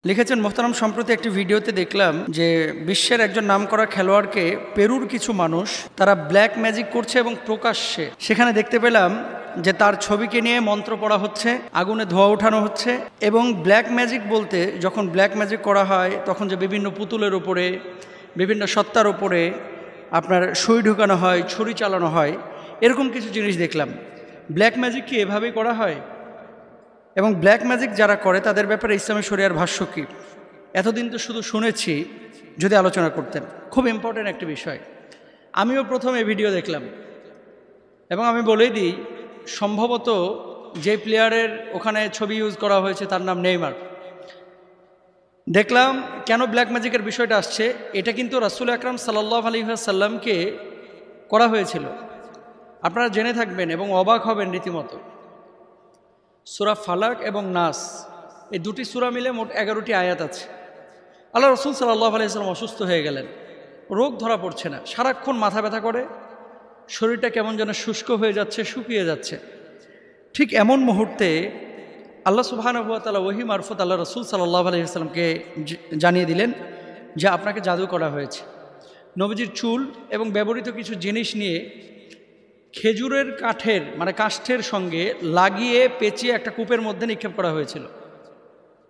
লিখেছেন মোহতারাম, সম্প্রতি একটি ভিডিওতে দেখলাম যে বিশ্বের একজন নামকরা খেলোয়াড়কে পেরুর কিছু মানুষ তারা ব্ল্যাক ম্যাজিক করছে এবং প্রকাশ্যে সেখানে দেখতে পেলাম যে তার ছবিকে নিয়ে মন্ত্র পড়া হচ্ছে, আগুনে ধোঁয়া ওঠানো হচ্ছে। এবং ব্ল্যাক ম্যাজিক বলতে যখন ব্ল্যাক ম্যাজিক করা হয় তখন যে বিভিন্ন পুতুলের ওপরে, বিভিন্ন সত্তার ওপরে আপনার সুই ঢুকানো হয়, ছুরি চালানো হয়, এরকম কিছু জিনিস দেখলাম। ব্ল্যাক ম্যাজিক কি এভাবেই করা হয়? এবং ব্ল্যাক ম্যাজিক যারা করে তাদের ব্যাপারে ইসলামী শরিয়ার ভাষ্য কী? এতদিন তো শুধু শুনেছি, যদি আলোচনা করতেন। খুব ইম্পর্ট্যান্ট একটি বিষয়। আমিও প্রথম এই ভিডিও দেখলাম এবং আমি বলেই দিই, সম্ভবত যে প্লেয়ারের ওখানে ছবি ইউজ করা হয়েছে তার নাম নেইমার। দেখলাম কেন ব্ল্যাক ম্যাজিকের বিষয়টা আসছে। এটা কিন্তু রাসূল আকরাম সাল্লাল্লাহু আলাইহি ওয়াসাল্লামকে করা হয়েছিল। আপনারা জেনে থাকবেন এবং অবাক হবেন রীতিমতো। সূরা ফালাক এবং নাস, এই দুটি সূরা মিলে মোট 11টি আয়াত আছে। আল্লাহ রাসূল সাল্লাল্লাহু আলাইহি ওয়াসাল্লাম অসুস্থ হয়ে গেলেন, রোগ ধরা পড়ছে না, সারাক্ষণ মাথা ব্যথা করে, শরীরটা কেমন যেন শুষ্ক হয়ে যাচ্ছে, শুকিয়ে যাচ্ছে। ঠিক এমন মুহূর্তে আল্লাহ সুবহানাহু ওয়া তাআলা ওহী মারফত আল্লাহ রাসূল সাল্লাল্লাহু আলাইহি ওয়াসাল্লামকে জানিয়ে দিলেন যে আপনাকে জাদু করা হয়েছে। নবীজির চুল এবং ব্যবহৃত কিছু জিনিস নিয়ে খেজুরের কাঠের কাষ্ঠের সঙ্গে লাগিয়ে পেঁচিয়ে একটা কূপের মধ্যে নিক্ষেপ করা হয়েছিল।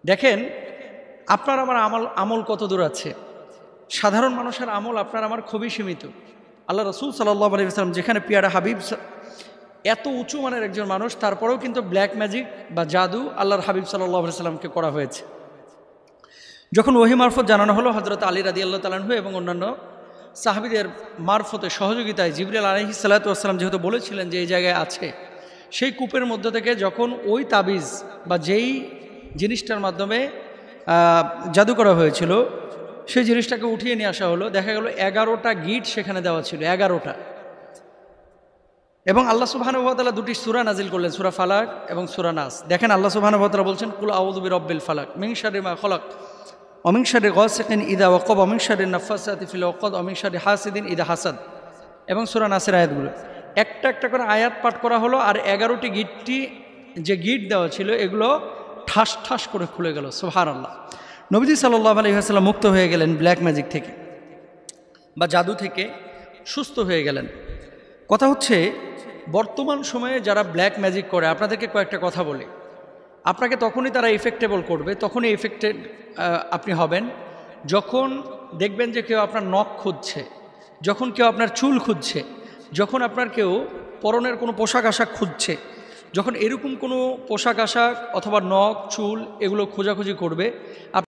দেখেন আপনার আমার আমল কত দূর আছে। সাধারণ মানুষের আমল আপনার আমার খুবই সীমিত। আল্লাহ রাসূল সাল্লাল্লাহু আলাইহি ওয়াসাল্লাম যেখানে পিয়ারা হাবিব, এত উঁচু মানের একজন মানুষ, তারপরেও কিন্তু ব্ল্যাক ম্যাজিক বা জাদু আল্লাহর হাবিব সাল্লাল্লাহু আলাইহি ওয়াসাল্লামকে করা হয়েছে। যখন ওহী মারফত জানানো হলো, হযরত আলী রাদিয়াল্লাহু তাআলা আনহু এবং অন্যান্য সাহাবীদের মারফতে সহযোগিতায় জিবরিল আলাইহিস সালাতু ওয়াস সালাম যেহেতু বলেছিলেন যে এই জায়গায় আছে, সেই কূপের মধ্য থেকে যখন ওই তাবিজ বা যেই জিনিসটার মাধ্যমে জাদু করা হয়েছিল সেই জিনিসটাকে উঠিয়ে নিয়ে আসা হলো, দেখা গেল 11টা গিট সেখানে দেওয়া ছিল, 11টা। এবং আল্লাহ সুবহানাহু ওয়া তাআলা দুটি সূরা নাজিল করলেন, সূরা ফালাক এবং সূরা নাস। দেখেন আল্লাহ সুবহানাহু ওয়া তাআলা বলছেন, কুল আউযু বিরাব্বিল ফালাক মিন শাররি মা খালাক ওয়া মিন শাররি গাসিকিন ইযা ওয়াকাব ওয়া মিন শাররি নাফাসাতি ফিল উকাদ ওয়া মিন শাররি হাসিদিন ইযা হাসাদ। এবং সূরা নাসের আয়াতগুলো একটা একটা করে আয়াত পাঠ করা হলো, আর 11টি গিটটি যে গিট দেওয়া ছিল এগুলো ঠাস ঠাস করে খুলে গেল। সুবহানাল্লাহ। নবীজি সাল্লাল্লাহু আলাইহি ওয়াসাল্লাম মুক্ত হয়ে গেলেন ব্ল্যাক ম্যাজিক থেকে বা জাদু থেকে, সুস্থ হয়ে গেলেন। কথা হচ্ছে, বর্তমান সময়ে যারা ব্ল্যাক ম্যাজিক করে, আপনাদেরকে কয়েকটা কথা বলি, আপনাকে তখনই তারা ইফেক্টেবল করবে, তখনই ইফেক্টেড আপনি হবেন যখন দেখবেন যে কেউ আপনার নখ খুঁজছে, যখন কেউ আপনার চুল খুঁজছে, যখন আপনার কেউ পরনের কোনো পোশাক আশাক খুঁজছে, যখন এরকম কোনো পোশাক আশাক অথবা নখ চুল এগুলো খোঁজাখুঁজি করবে।